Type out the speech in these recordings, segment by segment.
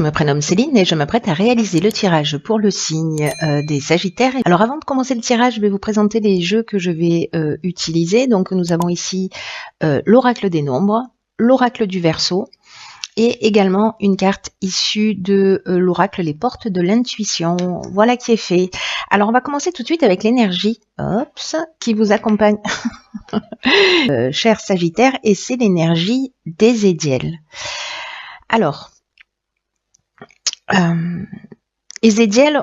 Je me prénomme Céline et je m'apprête à réaliser le tirage pour le signe des Sagittaires. Alors avant de commencer le tirage, je vais vous présenter les jeux que je vais utiliser. Donc nous avons ici l'oracle des nombres, l'oracle du Verseau et également une carte issue de l'oracle les portes de l'intuition. Voilà qui est fait. Alors on va commencer tout de suite avec l'énergie qui vous accompagne, chers Sagittaires, et c'est l'énergie d'Ézéchiel. Alors, Ézéchiel,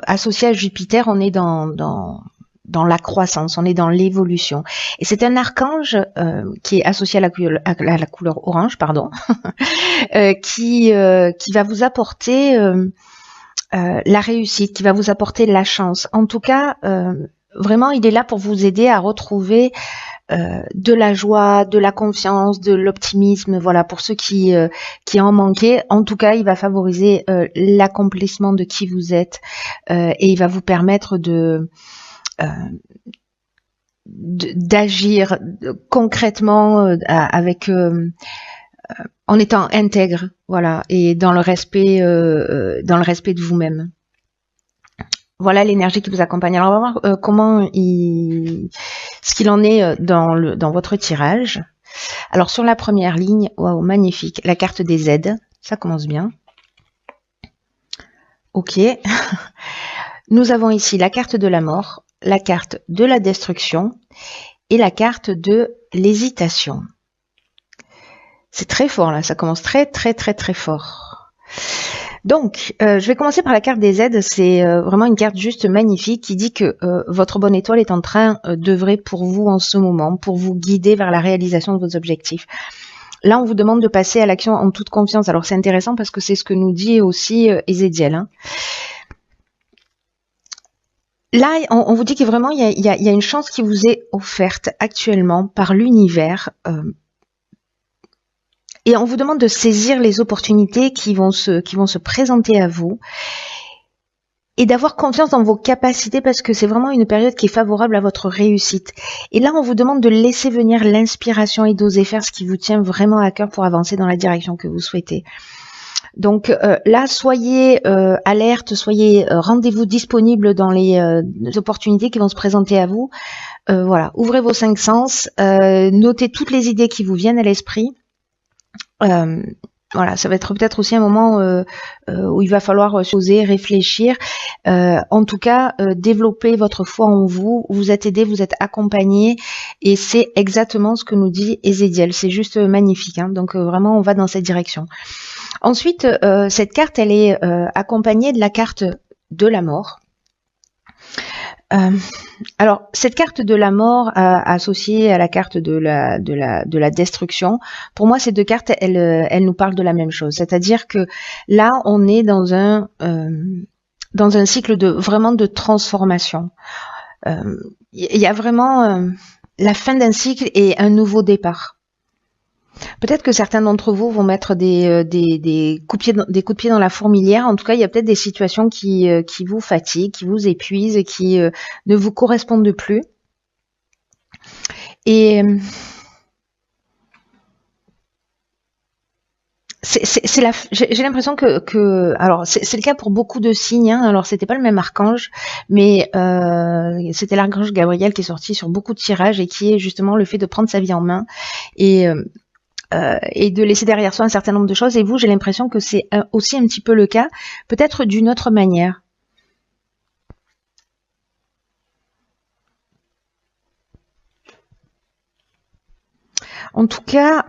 associé à Jupiter, on est dans la croissance, on est dans l'évolution. Et c'est un archange qui est associé à la couleur orange, pardon, qui va vous apporter la réussite, qui va vous apporter la chance. En tout cas, vraiment, il est là pour vous aider à retrouver de la joie, de la confiance, de l'optimisme, voilà, pour ceux qui en manquaient. En tout cas, il va favoriser l'accomplissement de qui vous êtes et il va vous permettre d'agir concrètement avec en étant intègre, voilà, et dans le respect de vous-même. Voilà l'énergie qui vous accompagne. Alors on va voir ce qu'il en est dans votre tirage. Alors sur la première ligne, waouh, magnifique, la carte des aides, ça commence bien. Ok. Nous avons ici la carte de la mort, la carte de la destruction et la carte de l'hésitation. C'est très fort là, ça commence très fort. Donc, je vais commencer par la carte des aides. C'est vraiment une carte juste magnifique qui dit que votre bonne étoile est en train d'œuvrer pour vous en ce moment, pour vous guider vers la réalisation de vos objectifs. Là, on vous demande de passer à l'action en toute confiance. Alors, c'est intéressant parce que c'est ce que nous dit aussi Ézéchiel. Hein. Là, on vous dit que vraiment, il y a une chance qui vous est offerte actuellement par l'univers. Et on vous demande de saisir les opportunités qui vont se présenter à vous et d'avoir confiance dans vos capacités parce que c'est vraiment une période qui est favorable à votre réussite. Et là, on vous demande de laisser venir l'inspiration et d'oser faire ce qui vous tient vraiment à cœur pour avancer dans la direction que vous souhaitez. Donc là, soyez alerte, rendez-vous disponible dans les opportunités qui vont se présenter à vous. Voilà, ouvrez vos 5 sens, notez toutes les idées qui vous viennent à l'esprit. Voilà, ça va être peut-être aussi un moment où il va falloir oser réfléchir. En tout cas, développer votre foi en vous. Vous êtes aidé, vous êtes accompagné, et c'est exactement ce que nous dit Ézéchiel. C'est juste magnifique. Hein, donc vraiment, on va dans cette direction. Ensuite, cette carte, elle est accompagnée de la carte de la mort. Alors, cette carte de la mort associée à la carte de la destruction, pour moi, ces deux cartes, elles nous parlent de la même chose. C'est-à-dire que là, on est dans un cycle vraiment de transformation. Il y a vraiment la fin d'un cycle et un nouveau départ. Peut-être que certains d'entre vous vont mettre des coups de pied dans la fourmilière. En tout cas, il y a peut-être des situations qui vous fatiguent, qui vous épuisent, qui ne vous correspondent plus. Et j'ai l'impression que alors c'est le cas pour beaucoup de signes. Hein. Alors c'était pas le même archange, mais c'était l'archange Gabriel qui est sorti sur beaucoup de tirages et qui est justement le fait de prendre sa vie en main et de laisser derrière soi un certain nombre de choses. Et vous, j'ai l'impression que c'est aussi un petit peu le cas, peut-être d'une autre manière. En tout cas,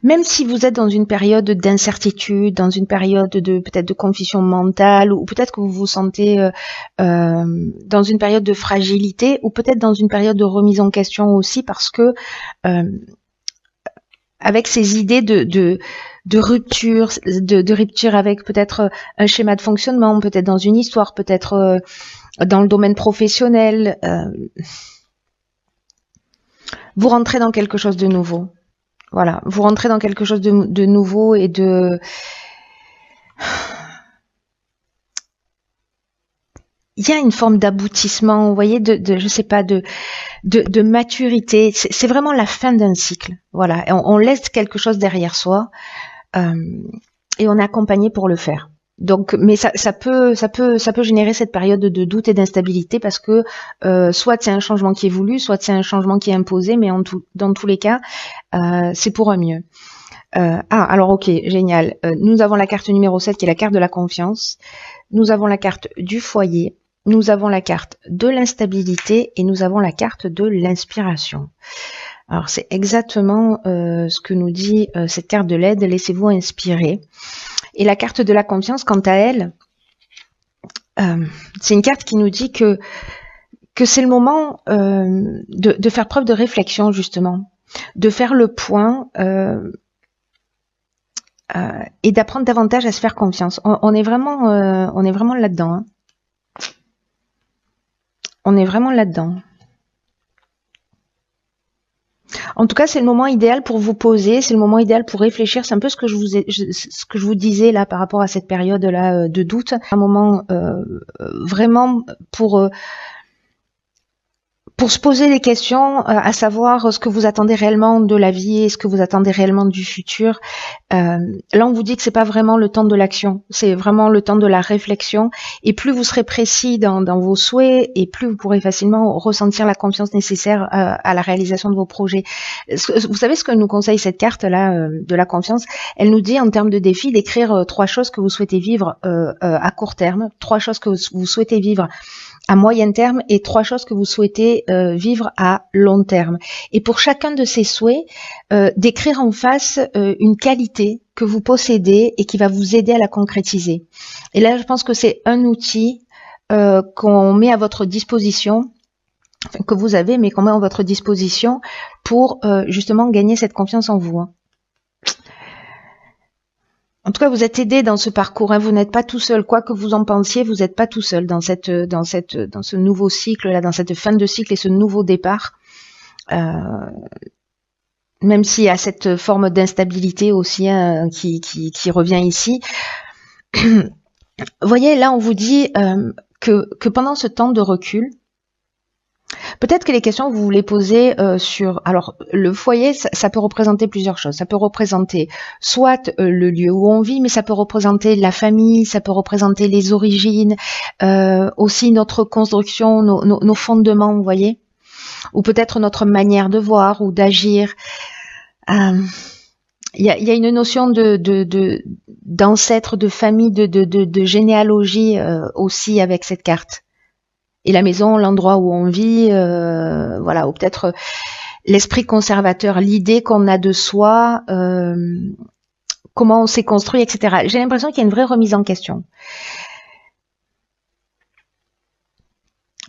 même si vous êtes dans une période d'incertitude, dans une période peut-être de confusion mentale, ou peut-être que vous vous sentez dans une période de fragilité, ou peut-être dans une période de remise en question aussi, parce que avec ces idées de rupture avec peut-être un schéma de fonctionnement, peut-être dans une histoire, peut-être dans le domaine professionnel, vous rentrez dans quelque chose de nouveau. Voilà, vous rentrez dans quelque chose de nouveau et il y a une forme d'aboutissement, vous voyez, je sais pas, de maturité. C'est vraiment la fin d'un cycle. Voilà, on laisse quelque chose derrière soi. et on est accompagné pour le faire. Donc, mais ça peut générer cette période de doute et d'instabilité parce que soit c'est un changement qui est voulu, soit c'est un changement qui est imposé, mais dans tous les cas, c'est pour un mieux. Alors ok, génial. Nous avons la carte numéro 7 qui est la carte de la confiance. Nous avons la carte du foyer. Nous avons la carte de l'instabilité et nous avons la carte de l'inspiration. Alors c'est exactement ce que nous dit cette carte de l'aide. Laissez-vous inspirer. Et la carte de la confiance, quant à elle, c'est une carte qui nous dit que c'est le moment de faire preuve de réflexion, justement, de faire le point et d'apprendre davantage à se faire confiance. On est vraiment là-dedans. Hein. On est vraiment là-dedans. En tout cas, c'est le moment idéal pour vous poser, c'est le moment idéal pour réfléchir. C'est un peu ce que je vous disais là par rapport à cette période là de doute. Un moment vraiment pour se poser des questions, à savoir ce que vous attendez réellement de la vie et ce que vous attendez réellement du futur. Là, on vous dit que c'est pas vraiment le temps de l'action, c'est vraiment le temps de la réflexion. Et plus vous serez précis dans vos souhaits, et plus vous pourrez facilement ressentir la confiance nécessaire à la réalisation de vos projets. Vous savez ce que nous conseille cette carte-là de la confiance? Elle nous dit en termes de défi d'écrire 3 choses que vous souhaitez vivre à court terme, 3 choses que vous souhaitez vivre à moyen terme et 3 choses que vous souhaitez vivre à long terme. Et pour chacun de ces souhaits, d'écrire en face une qualité que vous possédez et qui va vous aider à la concrétiser. Et là, je pense que c'est un outil qu'on met à votre disposition, enfin, que vous avez, mais qu'on met à votre disposition pour justement gagner cette confiance en vous. Hein. En tout cas, vous êtes aidé dans ce parcours. Hein. Vous n'êtes pas tout seul. Quoi que vous en pensiez, vous n'êtes pas tout seul dans ce nouveau cycle là, dans cette fin de cycle et ce nouveau départ. Même s'il y a cette forme d'instabilité aussi hein, qui revient ici. Vous voyez, là, on vous dit que pendant ce temps de recul, peut-être que les questions que vous voulez poser sur... Alors, le foyer, ça peut représenter plusieurs choses. Ça peut représenter soit le lieu où on vit, mais ça peut représenter la famille, ça peut représenter les origines, aussi notre construction, nos fondements, vous voyez, ou peut-être notre manière de voir ou d'agir. Il y a une notion d'ancêtre, de famille, de généalogie aussi avec cette carte. Et la maison, l'endroit où on vit, voilà, ou peut-être l'esprit conservateur, l'idée qu'on a de soi, comment on s'est construit, etc. J'ai l'impression qu'il y a une vraie remise en question.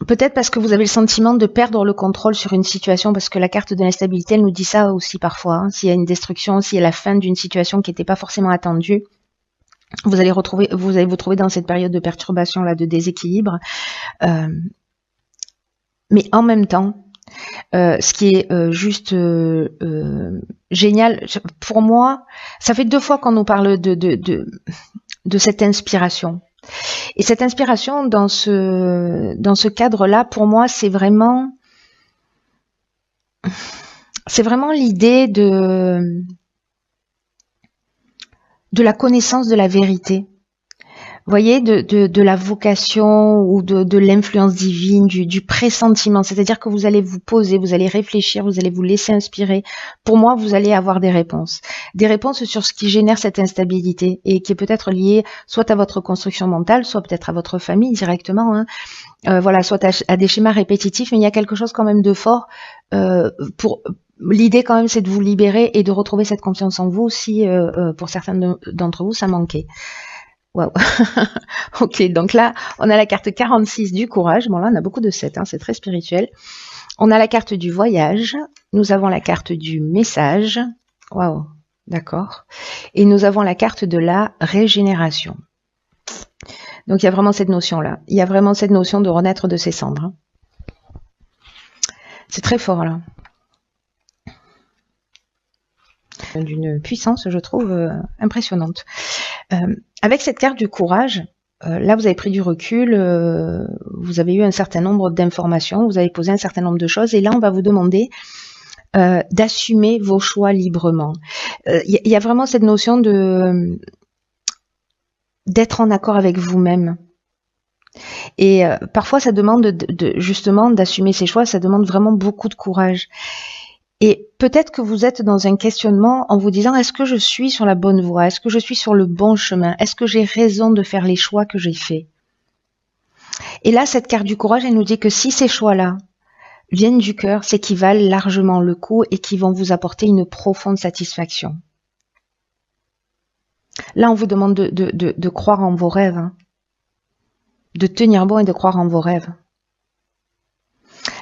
Peut-être parce que vous avez le sentiment de perdre le contrôle sur une situation, parce que la carte de l'instabilité, elle nous dit ça aussi parfois. Hein. S'il y a une destruction, s'il y a la fin d'une situation qui n'était pas forcément attendue, vous allez vous trouver dans cette période de perturbation là, de déséquilibre. Mais en même temps, ce qui est juste génial pour moi, ça fait 2 fois qu'on nous parle de cette inspiration. Et cette inspiration dans ce cadre-là, pour moi, c'est vraiment l'idée de la connaissance de la vérité. Vous voyez, de la vocation ou de l'influence divine, du pressentiment. C'est-à-dire que vous allez vous poser, vous allez réfléchir, vous allez vous laisser inspirer. Pour moi, vous allez avoir des réponses. Des réponses sur ce qui génère cette instabilité et qui est peut-être lié soit à votre construction mentale, soit peut-être à votre famille directement. Hein. Voilà, soit à des schémas répétitifs. Mais il y a quelque chose quand même de fort l'idée quand même, c'est de vous libérer et de retrouver cette confiance en vous si, pour certains d'entre vous, ça manquait. Waouh. Ok, donc là, on a la carte 46 du courage. Bon, là, on a beaucoup de 7, hein, c'est très spirituel. On a la carte du voyage. Nous avons la carte du message. Waouh, d'accord. Et nous avons la carte de la régénération. Donc, il y a vraiment cette notion-là. Il y a vraiment cette notion de renaître de ses cendres. Hein. C'est très fort, là. D'une puissance, je trouve, impressionnante. Avec cette carte du courage, là vous avez pris du recul, vous avez eu un certain nombre d'informations, vous avez posé un certain nombre de choses, et là on va vous demander d'assumer vos choix librement. Il y a vraiment cette notion de d'être en accord avec vous-même. Et parfois, ça demande justement d'assumer ses choix, ça demande vraiment beaucoup de courage. Et peut-être que vous êtes dans un questionnement en vous disant, est-ce que je suis sur la bonne voie? Est-ce que je suis sur le bon chemin? Est-ce que j'ai raison de faire les choix que j'ai faits? Et là, cette carte du courage, elle nous dit que si ces choix-là viennent du cœur, c'est qu'ils valent largement le coup et qu'ils vont vous apporter une profonde satisfaction. Là, on vous demande de croire en vos rêves, hein, de tenir bon et de croire en vos rêves.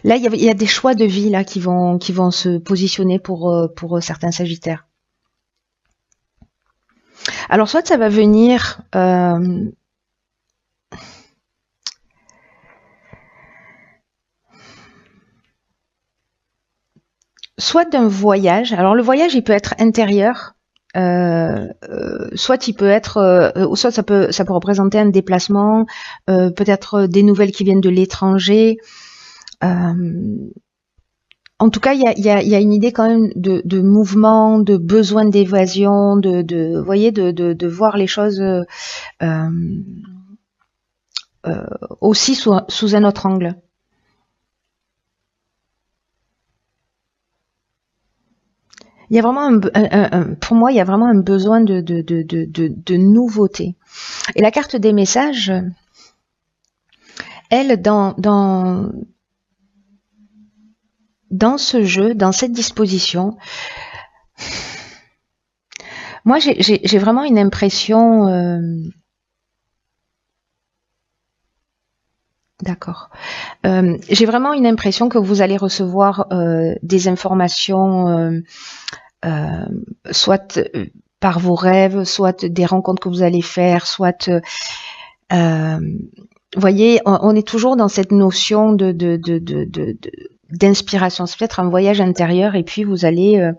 Là, il y a des choix de vie là qui vont se positionner pour certains Sagittaires. Alors, soit ça va venir soit d'un voyage. Alors, le voyage, il peut être intérieur. Soit il peut être, soit ça peut représenter un déplacement, peut-être des nouvelles qui viennent de l'étranger. En tout cas, il y a une idée quand même de mouvement, de besoin d'évasion, vous voyez, de voir les choses aussi sous un autre angle. Il y a vraiment pour moi, il y a vraiment un besoin de nouveauté. Et la carte des messages, elle, dans ce jeu, dans cette disposition, moi, j'ai vraiment une impression. D'accord. J'ai vraiment une impression que vous allez recevoir des informations, soit par vos rêves, soit des rencontres que vous allez faire, soit vous voyez, on est toujours dans cette notion d'inspiration. C'est peut-être un voyage intérieur et puis vous allez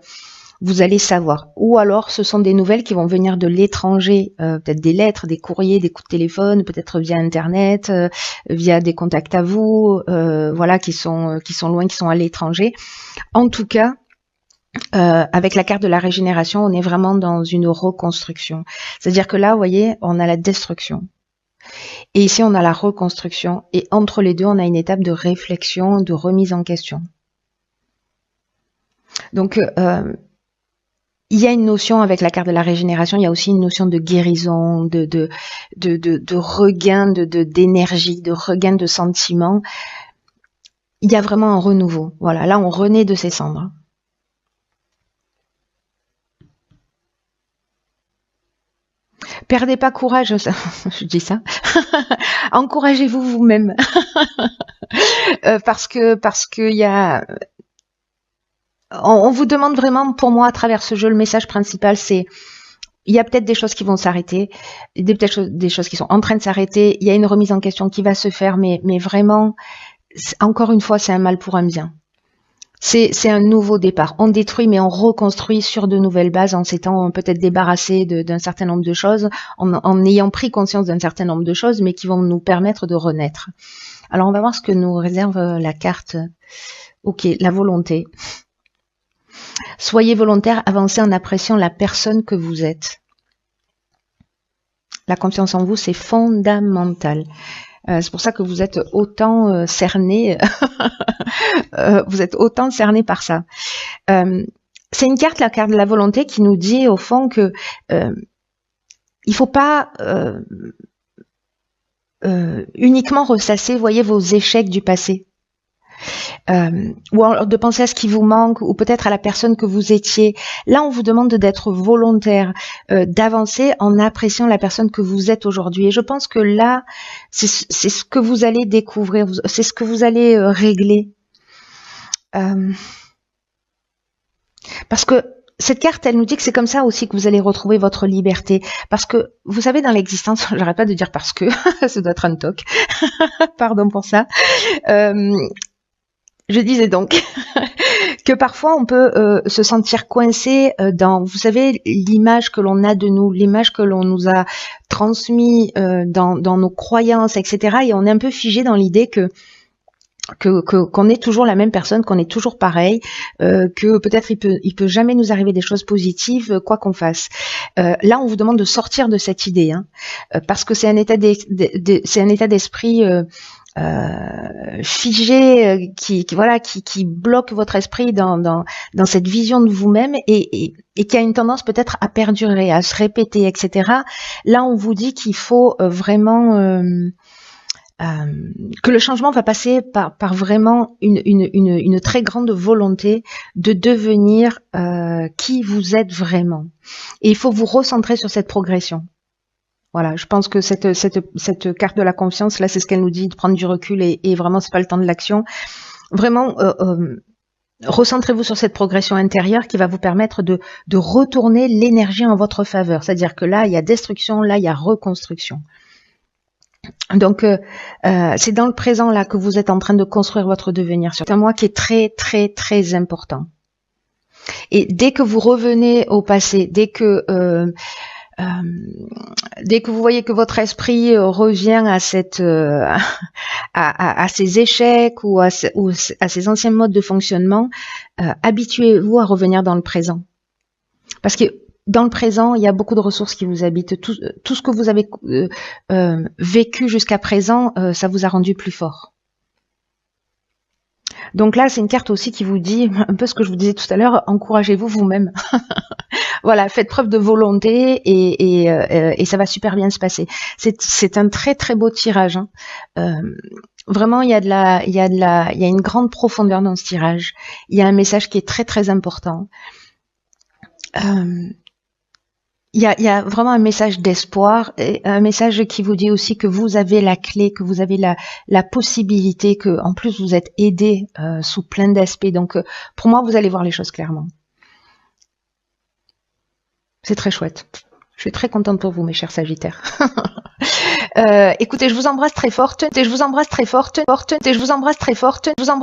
savoir. Ou alors, ce sont des nouvelles qui vont venir de l'étranger, peut-être des lettres, des courriers, des coups de téléphone, peut-être via Internet, via des contacts à vous, voilà, qui sont loin, qui sont à l'étranger. En tout cas, avec la carte de la régénération, on est vraiment dans une reconstruction. C'est-à-dire que là, vous voyez, on a la destruction. Et ici, on a la reconstruction. Et entre les deux, on a une étape de réflexion, de remise en question. Donc, il y a une notion avec la carte de la régénération, il y a aussi une notion de guérison, de regain d'énergie, de regain de sentiments. Il y a vraiment un renouveau. Voilà, là, on renaît de ses cendres. Perdez pas courage, je dis ça. Encouragez-vous vous-même. parce que il y a... On vous demande vraiment, pour moi, à travers ce jeu, le message principal, c'est il y a peut-être des choses qui vont s'arrêter, peut-être des choses qui sont en train de s'arrêter, il y a une remise en question qui va se faire, mais vraiment, encore une fois, c'est un mal pour un bien. C'est un nouveau départ. On détruit, mais on reconstruit sur de nouvelles bases en s'étant peut-être débarrassé d'un certain nombre de choses, en ayant pris conscience d'un certain nombre de choses, mais qui vont nous permettre de renaître. Alors, on va voir ce que nous réserve la carte. Ok, la volonté. Soyez volontaire, avancez en appréciant la personne que vous êtes. La confiance en vous, c'est fondamental. C'est pour ça que vous êtes autant cerné, vous êtes autant cerné par ça. C'est une carte, la carte de la volonté, qui nous dit au fond que il faut pas uniquement ressasser, voyez, vos échecs du passé. Ou alors de penser à ce qui vous manque, ou peut-être à la personne que vous étiez. Là, on vous demande d'être volontaire, d'avancer en appréciant la personne que vous êtes aujourd'hui. Et je pense que là, c'est ce que vous allez découvrir, c'est ce que vous allez régler. Parce que cette carte, elle nous dit que c'est comme ça aussi que vous allez retrouver votre liberté. Parce que, vous savez, dans l'existence, j'arrête pas de dire parce que, ça doit être un toc, pardon pour ça. Je disais donc que parfois on peut se sentir coincé dans, vous savez, l'image que l'on a de nous, l'image que l'on nous a transmise dans nos croyances, etc. Et on est un peu figé dans l'idée que qu'on est toujours la même personne, qu'on est toujours pareil, que peut-être il peut jamais nous arriver des choses positives, quoi qu'on fasse. Là, on vous demande de sortir de cette idée, hein, parce que c'est un état d'esprit figé, qui bloque votre esprit dans cette vision de vous-même et qui a une tendance peut-être à perdurer, à se répéter, etc. Là, on vous dit qu'il faut vraiment que le changement va passer par vraiment une très grande volonté de devenir qui vous êtes vraiment. Et il faut vous recentrer sur cette progression. Voilà, je pense que cette carte de la confiance, là, c'est ce qu'elle nous dit, de prendre du recul et vraiment, c'est pas le temps de l'action. Vraiment, recentrez-vous sur cette progression intérieure qui va vous permettre de retourner l'énergie en votre faveur. C'est-à-dire que là, il y a destruction, là, il y a reconstruction. Donc, c'est dans le présent là que vous êtes en train de construire votre devenir. C'est un mois qui est très, très, très important. Et dès que vous revenez au passé, dès que vous voyez que votre esprit revient à à ces échecs ou à ces anciens modes de fonctionnement, habituez-vous à revenir dans le présent. Parce que dans le présent, il y a beaucoup de ressources qui vous habitent. Tout ce que vous avez vécu jusqu'à présent, ça vous a rendu plus fort. Donc là, c'est une carte aussi qui vous dit un peu ce que je vous disais tout à l'heure, encouragez-vous vous-même. Voilà, faites preuve de volonté et ça va super bien se passer. C'est un très très beau tirage, hein. Vraiment, il y a une grande profondeur dans ce tirage. Il y a un message qui est très très important. Il y a vraiment un message d'espoir et un message qui vous dit aussi que vous avez la clé, que vous avez la possibilité, que en plus vous êtes aidé sous plein d'aspects. Donc pour moi, vous allez voir les choses clairement. C'est très chouette. Je suis très contente pour vous, mes chers Sagittaires. Écoutez, je vous embrasse très forte. Je vous embrasse très forte. Je vous embrasse très forte. Je vous embrasse.